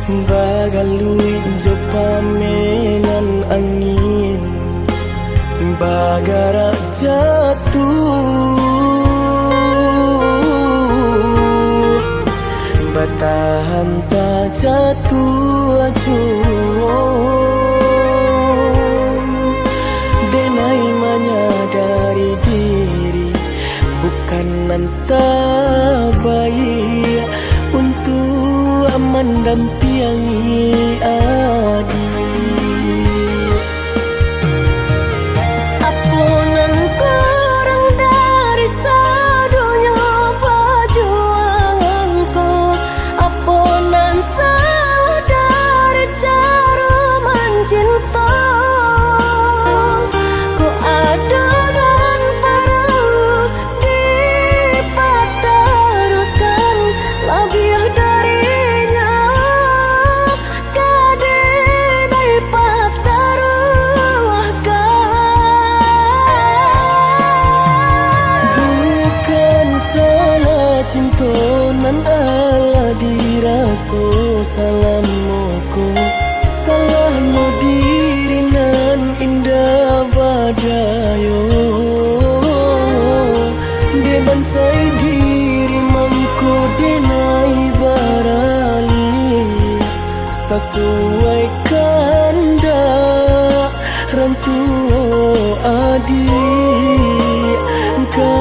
Bagalui jo pamenan angin, bagara jatuh, batahan tak jatuh acuh. Denai menyadari diri bukan entah baik untuk mendampingi adik. Apunan kurang dari sadunya perjuanganku, apunan salah dari cara mencinta. Ku ada dan perlu dipatarukan lebih darinya, kadai pataruahkan. Bukan salah cinta nan ala dirasa salamuku, salahnya diri nan indah badayo. Dia bansai diri mangku denai barali, sesuai kanda rantu adik ka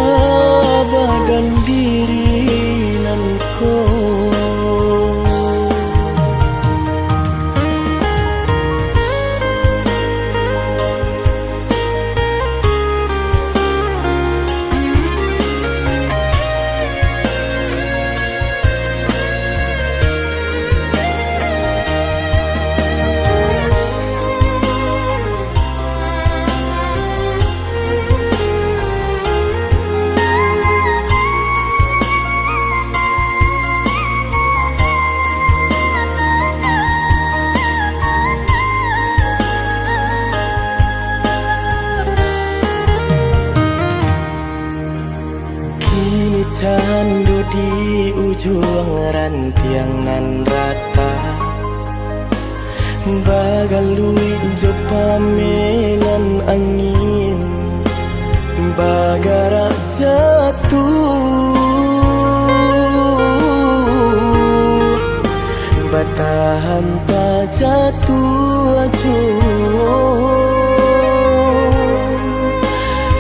badan diri nanko. Candu di ujung rantiang nan rata, bagalui jo pamenan angin, bagara jatuh, batahan tak jatuh acuh.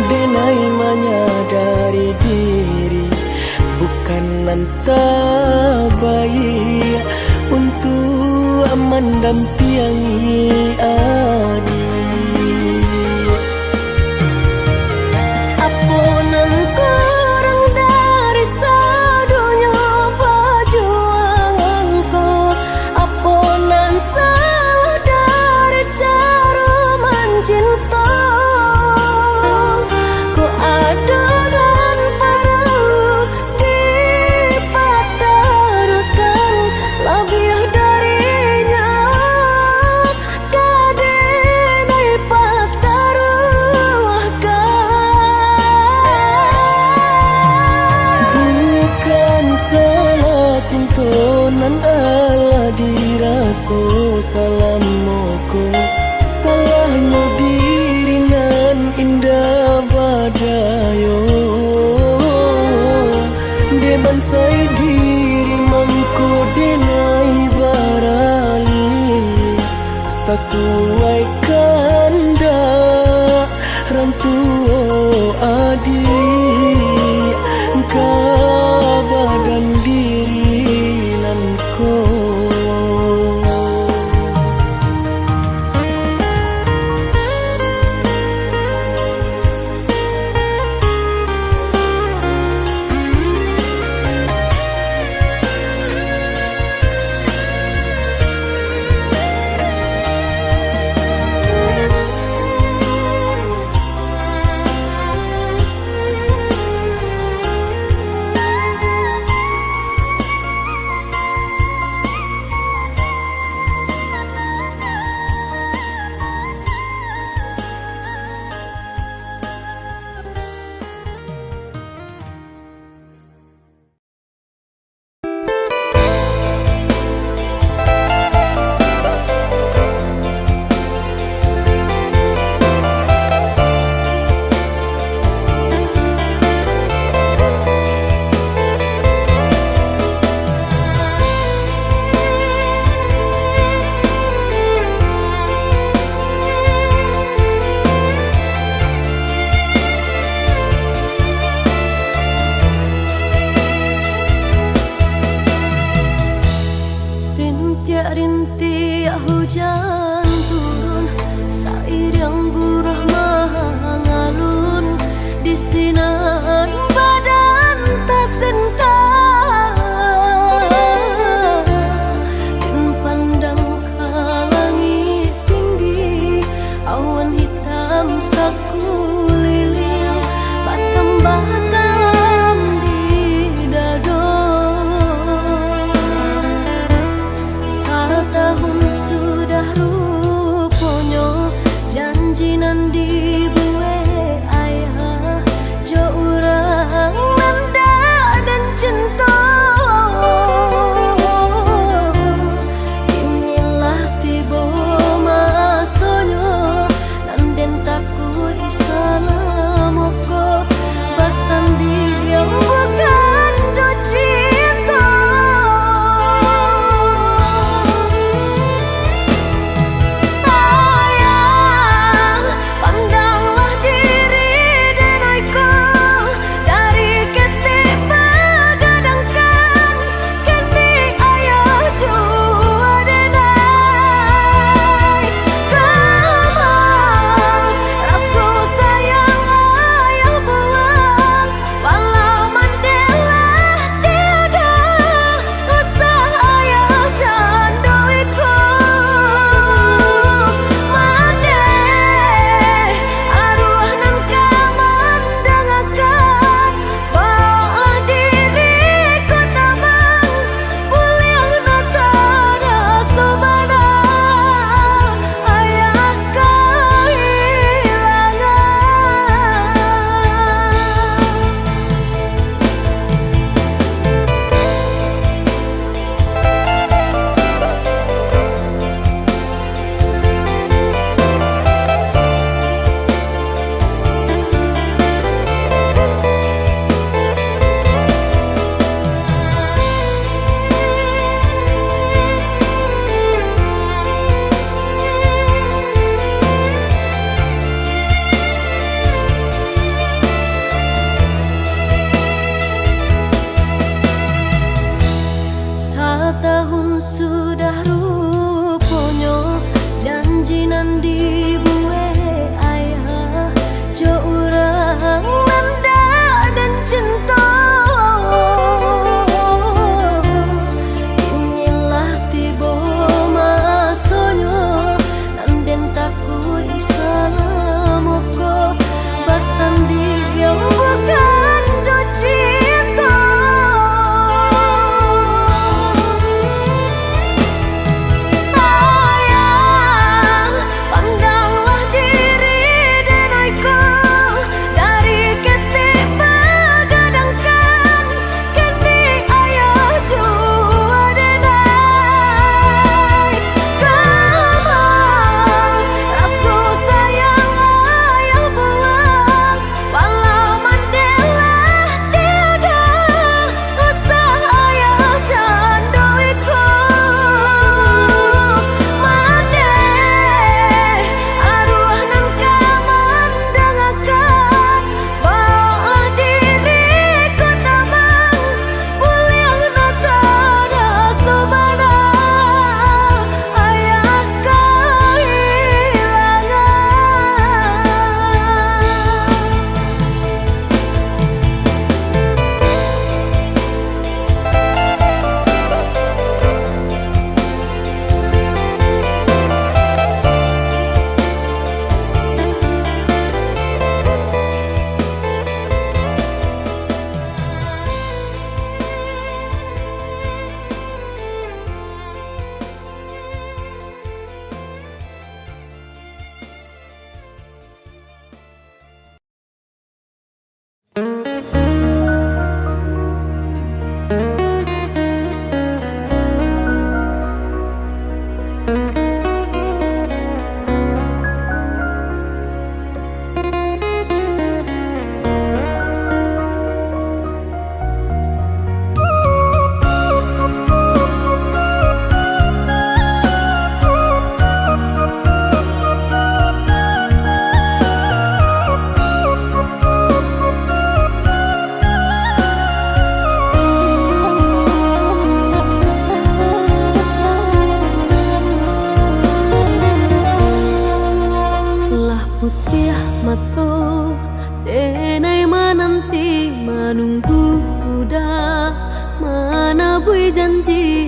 Denai menyadari diri bukan entah baik untuk mendampingi adik. Apunan kurang dari sadunya perjuanganku, apunan salah dari cara mencinta. Ku ada dan perlu dipatarukan lebih darinya, kadai pataruahkan. Bukan salah cinta nan ala dirasa salamuku, salahnya diri nan indah badayo. Dia bansai diri mangku denai barali, sesuai kanda rantu adik ka badan diri nanko. Tiap rintik hujan turun, seiring gurah mengalun di sinar badan tasinta. Pandang ke langit tinggi, awan hitam sakuliling, bertambah kalam di dado. Setahun sudah rupanya janji nan dibuat ayah, jo urang nanda dan cinta. Inilah tiba masanya nanden taku isalamoko basan dia bukan jo cinta. Setahun sudah rupanya janji nan dibuat ayah, jo urang nanda dan cinta. Inilah tiba masanya nanden taku isalamoko basan dia bukan jo cinta.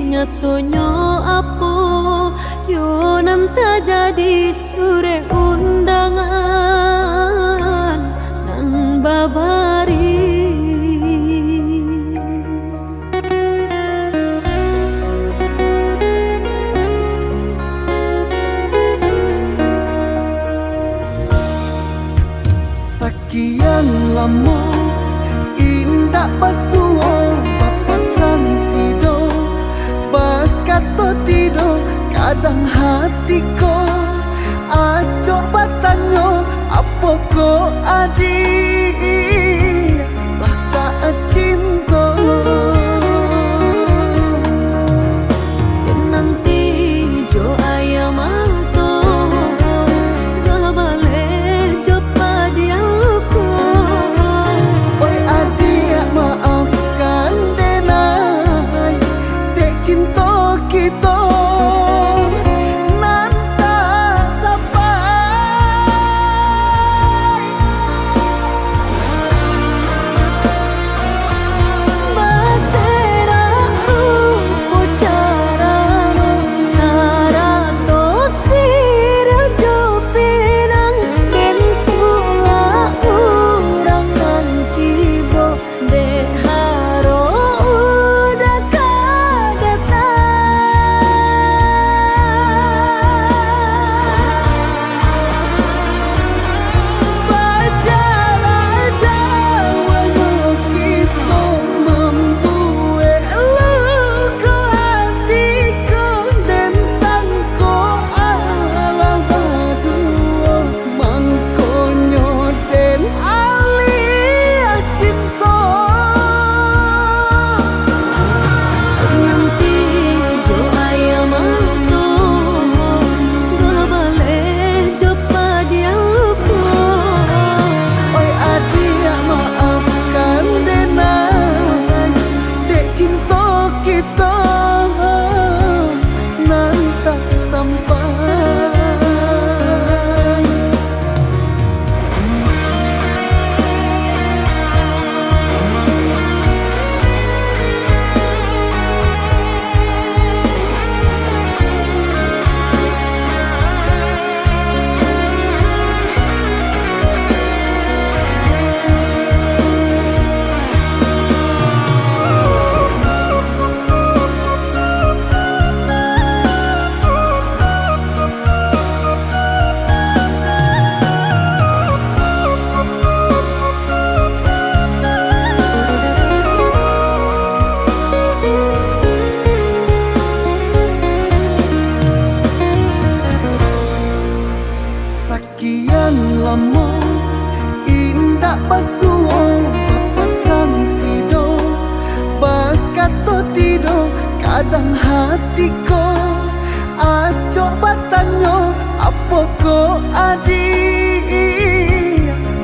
nyatonyo apo yo nan tak jadi sure undangan nan babari. Sekian lama indah pasuo papasan tidur bakato tidur kadang hatiku acok batanyo apa ko adik lah tak cinta Dan nanti jo ayam ato gak boleh jo padian luko. oi adik maafkan denai dek cinta kita Sekian lama indah pasuo papasan tidur bakato tidur kadang hatiku acok batanyo apa ko adik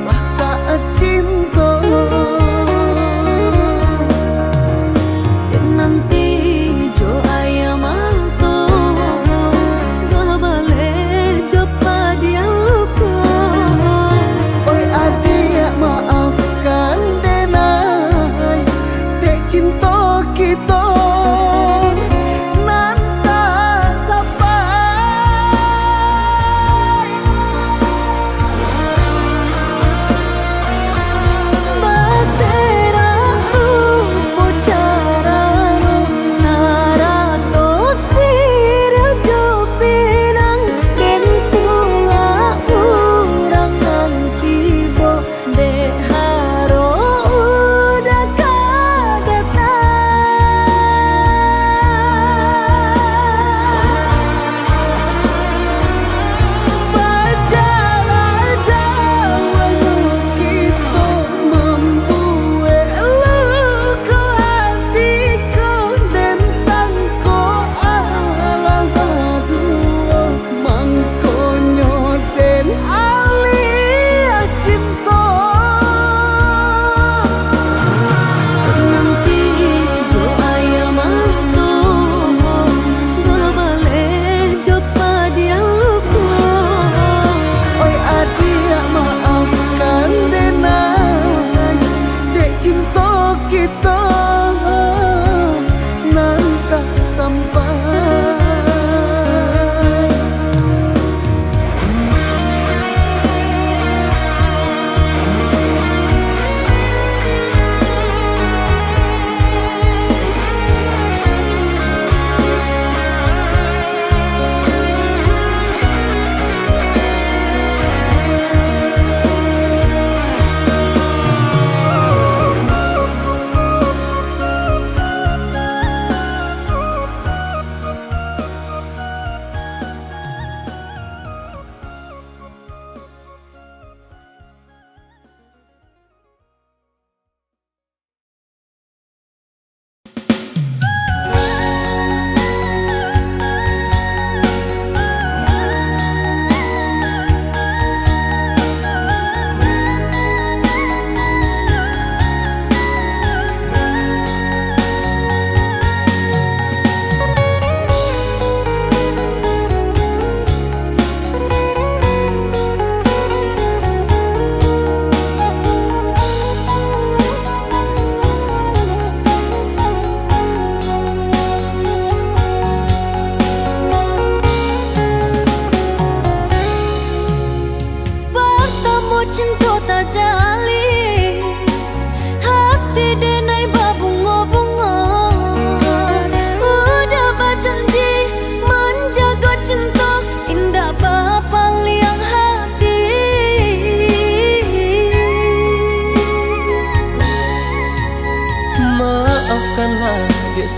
lah tak cinta. Dan nanti jo ayam ato gak boleh jo padian luko. Oi adik maafkan denai dek cinta kita nan tak sampai.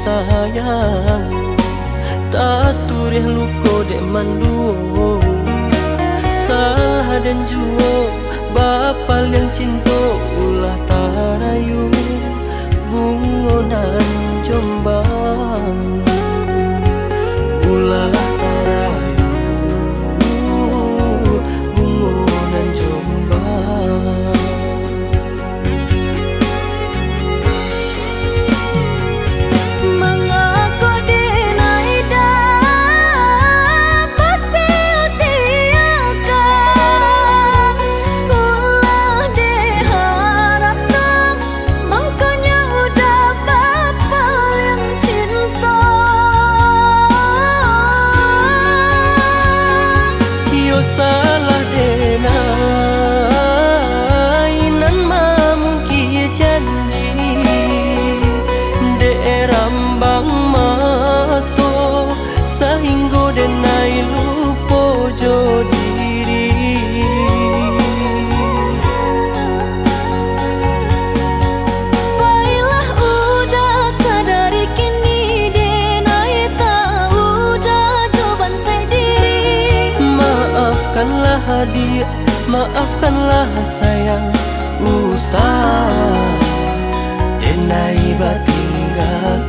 sayang, tak turih luko dek manduo. Salah dan juo bapal yang cinta ulah tarayu bungonan Jombang. Ulah tarayu bungonan Jombang. Salah dena inan mamungki janji de rambang mato sahinggo denai lupo jo diri. Baiklah udah sadari kini denai tak udah coban saya diri. Maafkanlah hadiah, maafkanlah sayang, usah denai batinggalkan.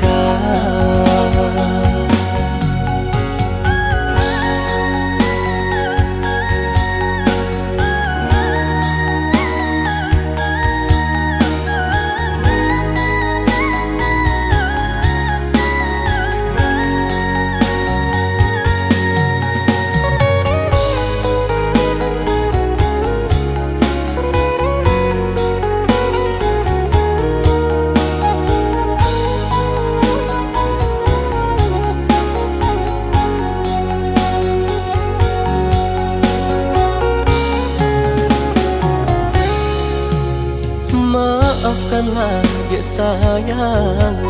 Maafkanlah dek sayang,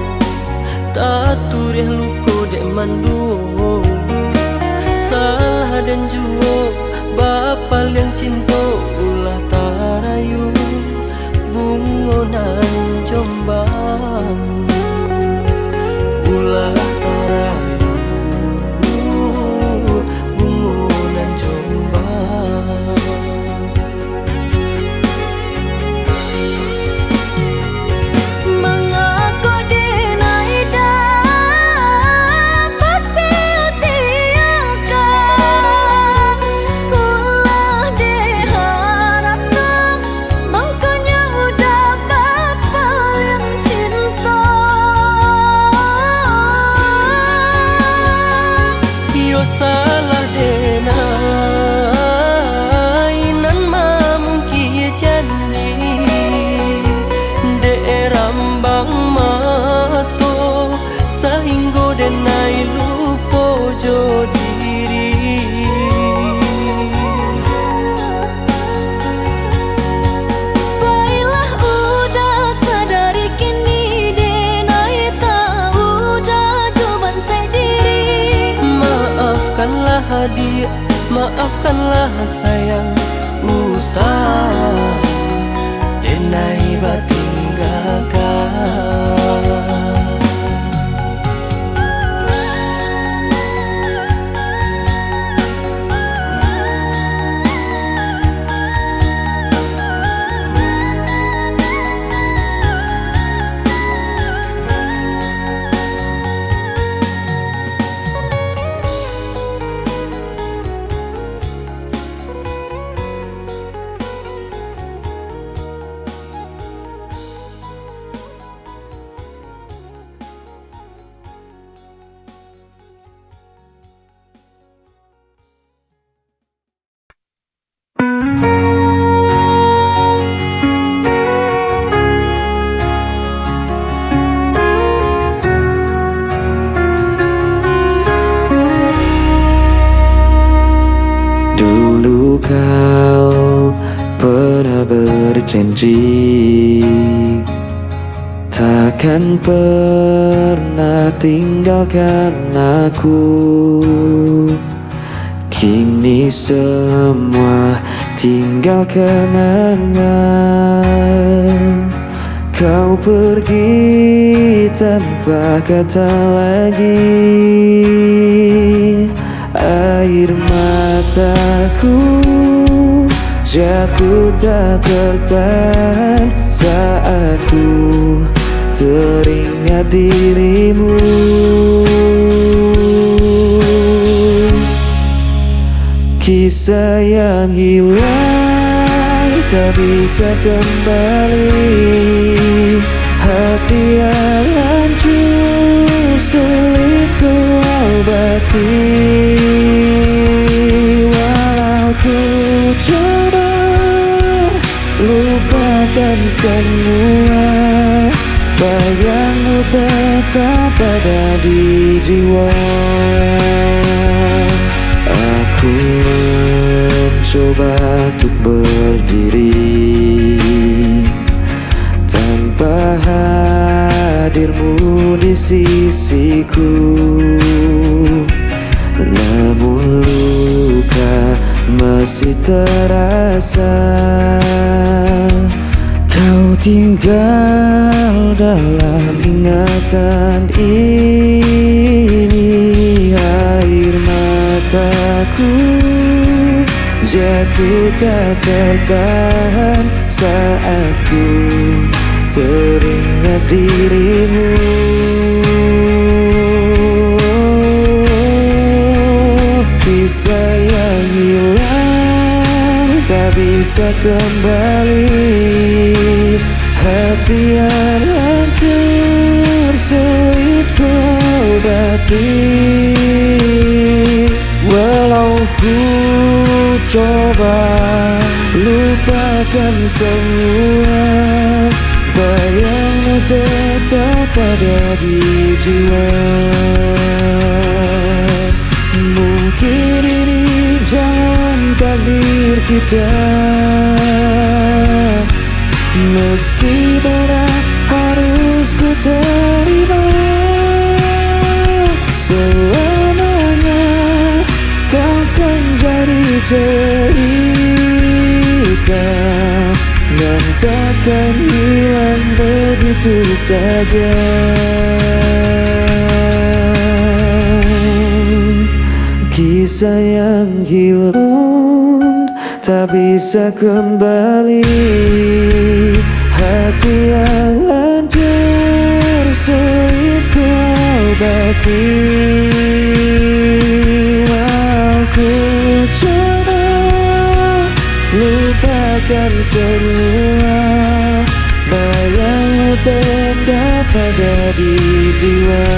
tak turih luko dek manduo. Salah dan juo bapal yang cinta ulah tarayu bungonan Jombang. Ulah tarayu bungonan Jombang. Salah dena inan mamungki janji de rambang mato sahinggo denai lupo jo diri. Baiklah udah sadari kini denai tak udah coban saya diri. Maafkanlah hadiah, maafkanlah sayang, usah denai batinggalkan. Dulu kau pernah berjanji takkan pernah tinggalkan aku. Kini semua tinggal kenangan. Kau pergi tanpa kata lagi. Air mataku jatuh tak tertahan saat ku teringat dirimu. Kisah yang hilang tak bisa kembali, hati yang hancur sulit ku obati. Walau ku coba lupakan semua, bayangmu tetap ada di jiwa. Aku mencoba untuk berdiri tanpa hadirmu di sisiku, namun luka masih terasa. Kau tinggal dalam ingatan ini. Air mataku jatuh tak tertahan saat ku teringat dirimu. Kisah yang hilang tak bisa kembali, hati yang hancur sulit ku obati. Walau ku coba lupakan semua, bayangmu tetap ada di jiwa. Mungkin ini jalan takdir kita, meski berat harus ku terima. Selamanya kau kan jadi cerita yang takkan hilang begitu saja. Kisah yang hilang tak bisa kembali, hati yang hancur sulit ku obati. Aku coba lupakan semua, bayangmu tetap ada di jiwa.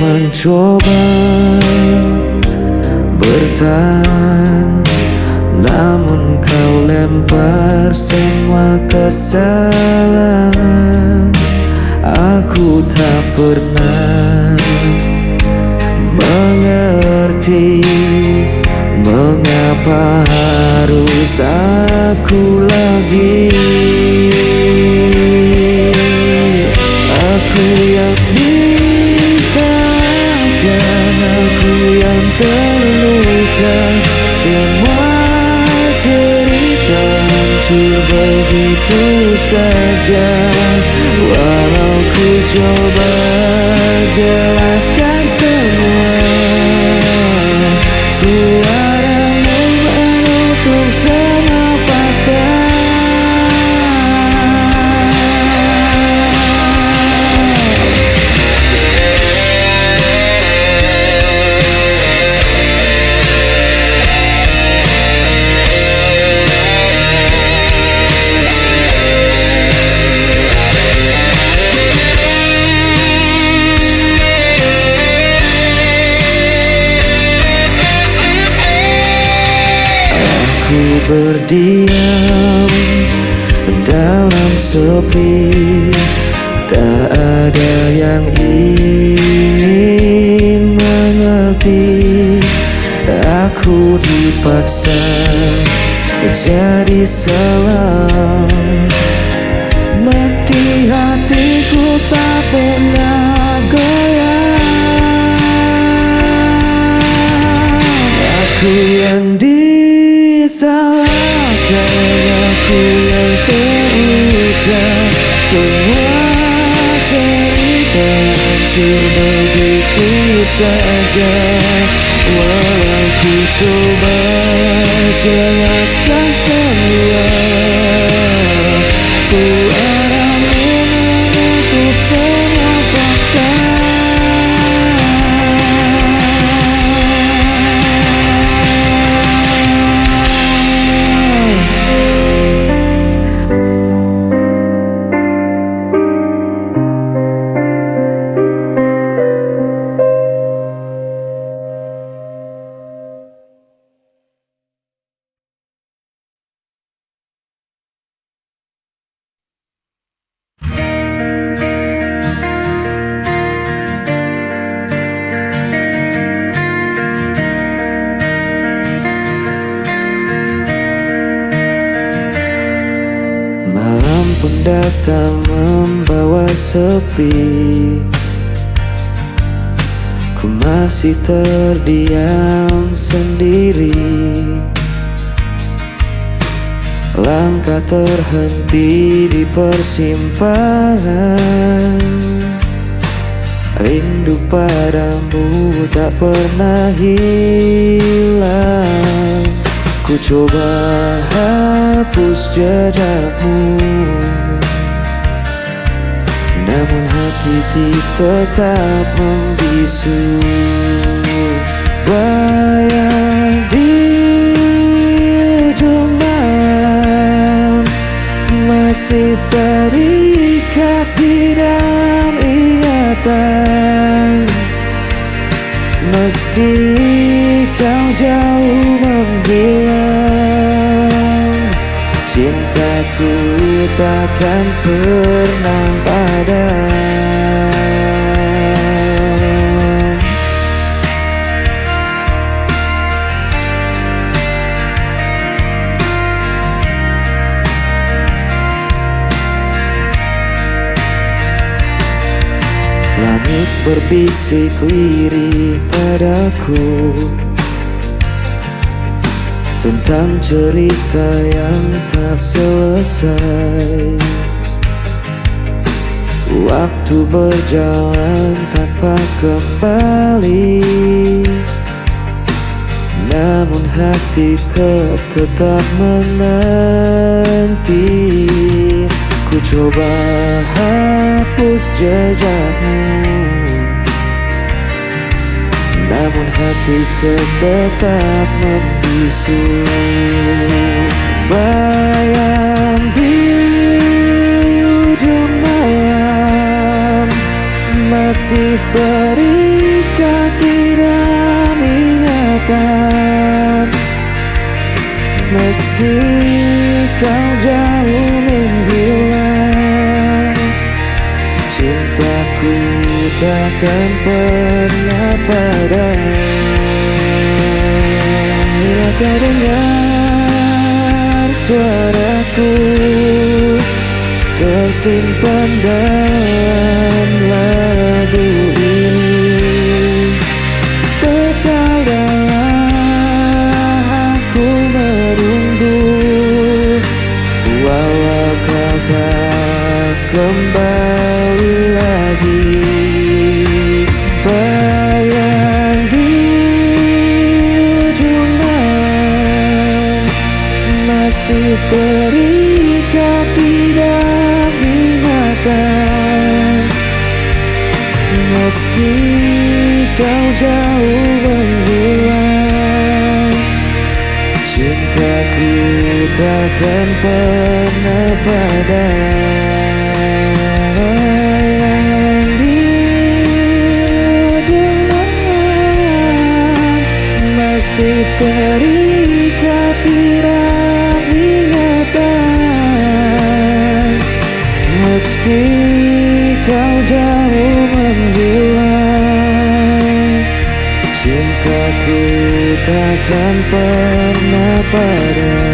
Mencoba bertahan, namun kau lempar semua kesalahan. Aku tak pernah mengerti mengapa harus aku lagi. Aku yang aku yang terluka, semua cerita hancur begitu saja. Walau ku coba jelaskan semua, suaramu menutup semua fakta. berdiam dalam sepi, tak ada yang ingin mengerti. Aku dipaksa jadi salah, meski hatiku tak pernah goyah. Aku yang disalahkan, aku yang terluka. Semua cerita hancur begitu saja. Walau ku coba jelaskan semua, suaramu menutup semua fakta. Malam pun datang membawa sepi. Ku masih terdiam sendiri. Langkah terhenti di persimpangan. Rindu padamu tak pernah hilang. Ku coba hapus jejakmu, namun hati tetap membisu. Bayang di ujung malam masih terikat di dalam ingatan. Meski kau jauh menghilang, cintaku takkan pernah padam. Langit berbisik lirik padaku tentang cerita yang tak selesai. Waktu berjalan tanpa kembali, namun hatiku tetap menanti. Ku coba hapus jejakmu, namun hatiku tetap membisu. Bayang di ujung malam masih terikat di dalam ingatan. Meski kau jauh menghilang, cintaku takkan pernah padam. Bila kau dengar suaraku tersimpan dalam lagu ini, percayalah aku menunggu. Walau kau tak kembali lagi, bayang di ujung malam masih terikat di dalam ingatan. Meski kau jauh menghilang, cintaku takkan pernah padam. Di ujung malam masih terikat di dalam takkan pernah padam.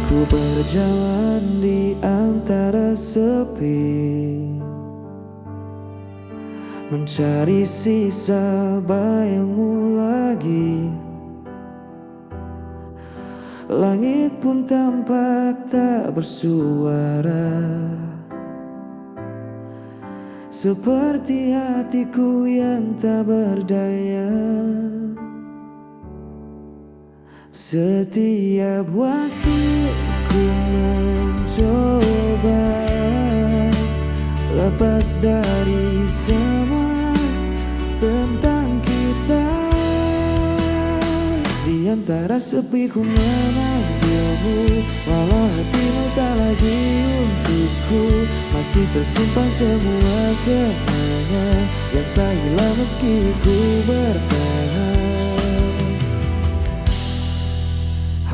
Ku berjalan di antara sepi, mencari sisa bayangmu lagi. Langit pun tampak tak bersuara, seperti hatiku yang tak berdaya. Setiap waktu ku mencoba lepas dari semua tentang kita. Di antara sepi ku memanggilmu, walau hatimu tak lagi untukku. Masih tersimpan semua kenangan yang tak hilang meski ku bertahan.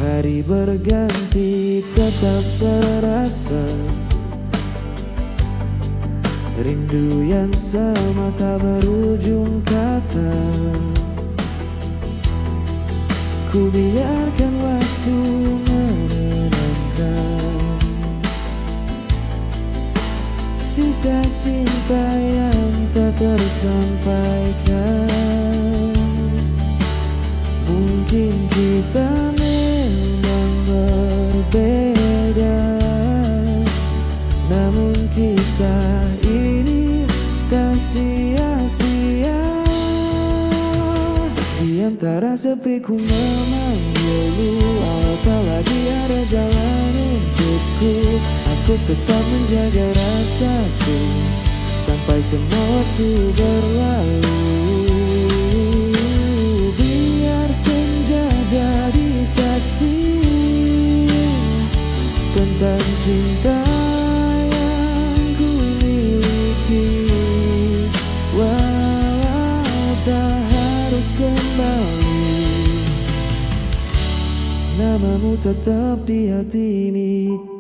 Hari berganti tetap terasa, rindu yang sama tak berujung kata. Ku biarkan waktu menenangkan sisa cinta yang tak tersampaikan. Mungkin kita berbeda, namun kisah ini tak sia-sia. Di antara sepi ku memanggilmu, walau tak lagi ada jalan untukku. Aku tetap menjaga rasaku sampai semua waktu berlalu. Biar senja jadi saksi tentang cinta yang ku miliki, walau tak harus kembali. Namamu tetap di hati ini.